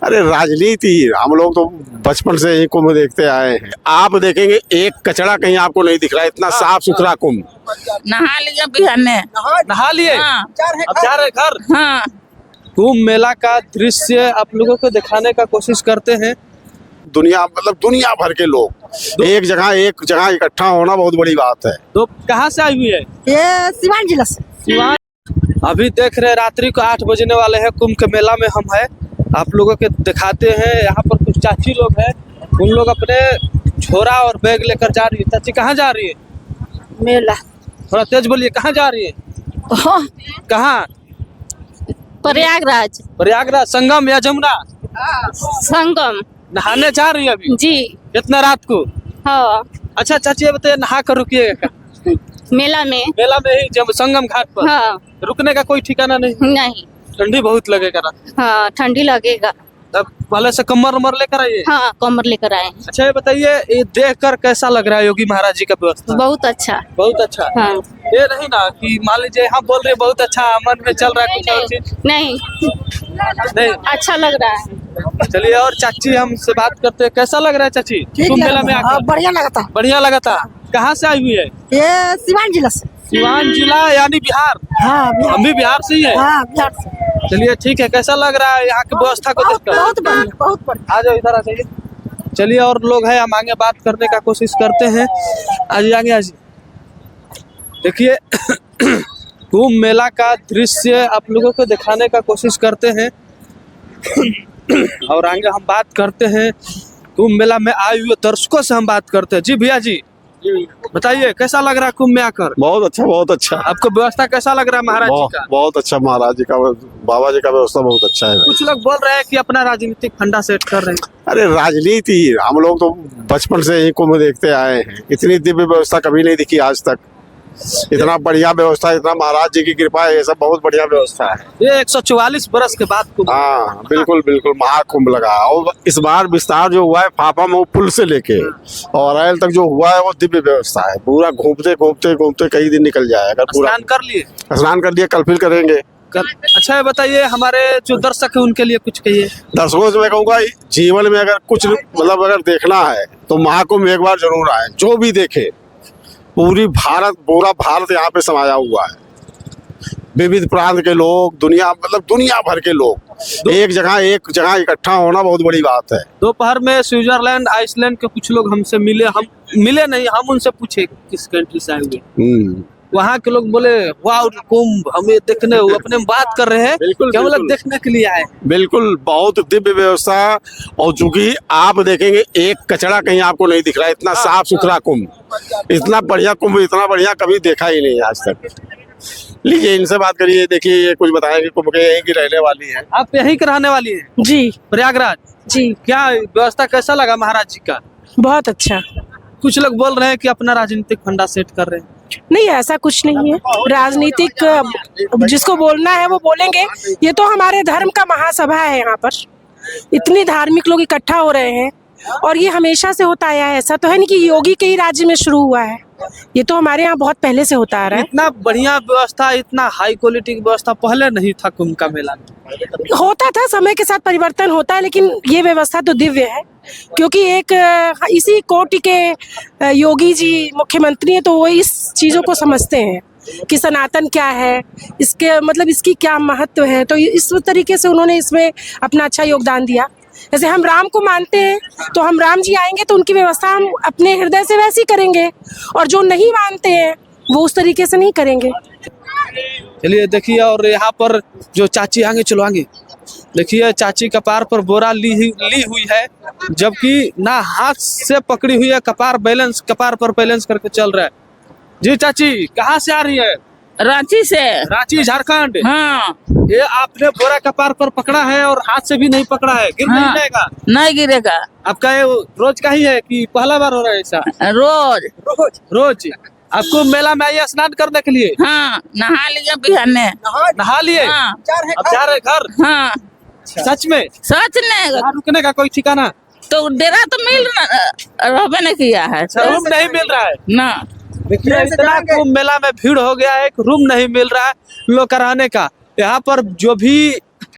अरे राजनीति, हम लोग तो बचपन से ही कुंभ देखते आए हैं। आप देखेंगे एक कचरा कहीं आपको नहीं दिख रहा है, इतना साफ सुथरा कुंभ। नहा लिया बिहार ने। नहा लिए? हाँ। अब जा रहे घर? हाँ। कुंभ मेला का दृश्य आप लोगों को दिखाने का कोशिश करते हैं। दुनिया मतलब दुनिया भर के लोग एक जगह इकट्ठा होना बहुत बड़ी बात है। तो कहाँ से आई हुई है? ये सिवान जिला से। सिवान। अभी देख रहे हैं रात्रि को 8 बजने वाले हैं। कुंभ के मेला में हम है, आप लोगों के दिखाते हैं। यहाँ पर कुछ चाची लोग हैं, उन लोग अपने झोरा और बैग लेकर जा रही है। चाची कहाँ जा रही है? मेला। थोड़ा तेज बोलिए, कहाँ जा रही है? कहाँ? प्रयागराज। प्रयागराज संगम या जमुना? संगम। नहाने जा रही है अभी? जी। इतना रात को? हाँ। अच्छा चाची, ये बताइए, नहा कर रुकिएगा? मेला में। मेला में ही जब संगम घाट पर? हाँ। रुकने का कोई ठिकाना नहीं? नहीं। ठंडी बहुत लगेगा रात। हाँ, ठंडी लगेगा। तब पहले से कमर उमर लेकर आइए। हाँ, कमर लेकर आए। अच्छा ये बताइए, ये देख कर कैसा लग रहा है योगी महाराज जी का व्यवस्था? बहुत अच्छा। बहुत अच्छा। हाँ। ये नहीं ना कि मान लीजिए यहाँ बोल रहे बहुत अच्छा, मन में चल रहा है कुछ और चीज? नहीं, नहीं अच्छा लग रहा है। चलिए, और चाची हमसे बात करते हैं। कैसा लग रहा है चाची कुंभ मेला में आकर? बढ़िया लगा था। बढ़िया लगा था। कहाँ से आई हुई है? ये सिवान जिला से। सिवान जिला यानी बिहार? हाँ, बिहार। हम भी बिहार से ही है। हाँ, बिहार से। चलिए ठीक है। कैसा लग रहा है यहाँ की व्यवस्था को देखकर? बहुत बढ़िया, बहुत बढ़िया। आ जाओ, इधर आ जाइए। चलिए, और लोग हैं, हम आगे बात करने का कोशिश करते हैं। आज आगे आज देखिए कुंभ मेला का दृश्य आप लोगों को दिखाने का कोशिश करते हैं और आगे हम बात करते हैं। कुंभ मेला में आए हुए दर्शकों से हम बात करते हैं। जी भैया जी, बताइए कैसा लग रहा है कुंभ में आकर? बहुत अच्छा, बहुत अच्छा। आपको व्यवस्था कैसा लग रहा है महाराज जी का? बहुत अच्छा, महाराज जी का, बाबा जी का व्यवस्था बहुत अच्छा है। कुछ लोग बोल रहे हैं कि अपना राजनीतिक फंडा सेट कर रहे हैं। अरे राजनीति, हम लोग तो बचपन से ही कुंभ देखते आए हैं। इतनी दिव्य व्यवस्था कभी नहीं दिखी आज तक। इतना बढ़िया व्यवस्था, इतना महाराज जी की कृपा है, ये सब बहुत बढ़िया व्यवस्था है। ये 144 बरस के बाद कुंभ। हाँ बिल्कुल बिल्कुल, महाकुंभ लगा। और इस बार विस्तार जो हुआ है फाफा में पुल से लेके और अरैल तक जो हुआ है वो दिव्य व्यवस्था है। पूरा घूमते घूमते घूमते कई दिन निकल जाएगा। पूरा स्नान कर लिए? स्नान कर लिया, कल फिर करेंगे। अच्छा ये बताइए, हमारे जो दर्शक है उनके लिए कुछ कहिए। दर्शकों से मैं कहूँगा, जीवन में अगर कुछ मतलब अगर देखना है तो महाकुंभ एक बार जरूर आए। जो भी देखे, पूरा भारत यहाँ पे समाया हुआ है। विविध प्रांत के लोग, दुनिया भर के लोग एक जगह इकट्ठा होना बहुत बड़ी बात है। दोपहर में स्विट्जरलैंड, आइसलैंड के कुछ लोग हमसे मिले। हम मिले नहीं, हम उनसे पूछे किस कंट्री से आए हुए। वहाँ के लोग बोले वाह कुंभ हमें देखने, वो अपने बात कर रहे हैं केवल देखने के लिए आए। बिल्कुल, बहुत दिव्य व्यवस्था। और चूंकि आप देखेंगे एक कचरा कहीं आपको नहीं दिख रहा है, इतना साफ सुथरा कुंभ, इतना बढ़िया कुंभ, इतना बढ़िया कभी देखा ही नहीं आज तक। लीजिए इनसे बात करिए, देखिए ये कुछ बताएंगे। कुंभ के यहीं की रहने वाली है। आप यहीं के रहने वाली है? जी। प्रयागराज जी। क्या व्यवस्था कैसा लगा महाराज जी का? बहुत अच्छा। कुछ लोग बोल रहे हैं कि अपना राजनीतिक फंडा सेट कर रहे हैं। नहीं, ऐसा कुछ नहीं है। राजनीतिक जिसको बोलना है वो बोलेंगे। ये तो हमारे धर्म का महासभा है। यहाँ पर इतने धार्मिक लोग इकट्ठा हो रहे हैं और ये हमेशा से होता आया है। ऐसा तो है नहीं कि योगी के ही राज्य में शुरू हुआ है, ये तो हमारे यहाँ बहुत पहले से होता आ रहा है। इतना बढ़िया व्यवस्था, इतना हाई क्वालिटी की व्यवस्था पहले नहीं था कुंभ का मेला में। होता था, समय के साथ परिवर्तन होता है, लेकिन ये व्यवस्था तो दिव्य है। क्योंकि एक इसी कोटि के योगी जी मुख्यमंत्री हैं, तो वो इस चीजों को समझते हैं कि सनातन क्या है, इसके मतलब इसकी क्या महत्व है। तो इस तरीके से उन्होंने इसमें अपना अच्छा योगदान दिया। जैसे हम राम को मानते हैं तो हम राम जी आएंगे तो उनकी व्यवस्था हम अपने हृदय से वैसी करेंगे, और जो नहीं मानते हैं वो उस तरीके से नहीं करेंगे। चलिए देखिए, और यहाँ पर जो चाची आगे, चलो आगे देखिए, चाची कपार पर बोरा ली हुई है, जबकि ना हाथ से पकड़ी हुई है, कपार पर बैलेंस करके चल रहा है। जी चाची, कहाँ से आ रही है? रांची से। रांची, झारखंड। हाँ। ये आपने बोरा कपार पर पकड़ा है और हाथ से भी नहीं पकड़ा है, गिर नहीं जाएगा? नहीं गिरेगा। आपका ये रोज का ही है कि पहला बार हो रहा है ऐसा? रोज। आपको मेला में आइए स्नान करने के लिए? हाँ, नहा लिया बिहार ने। नहा लिए? हाँ। अब जा रहे घर? हाँ। सच में? सच नहीं। रुकने का कोई ठिकाना? तो डेरा तो रहबे नहीं किया है। रूम नहीं मिल रहा है ना। देखिए, इतना कुंभ मेला में भीड़ हो गया है, एक रूम नहीं मिल रहा है लोग का रहने का। यहाँ पर जो भी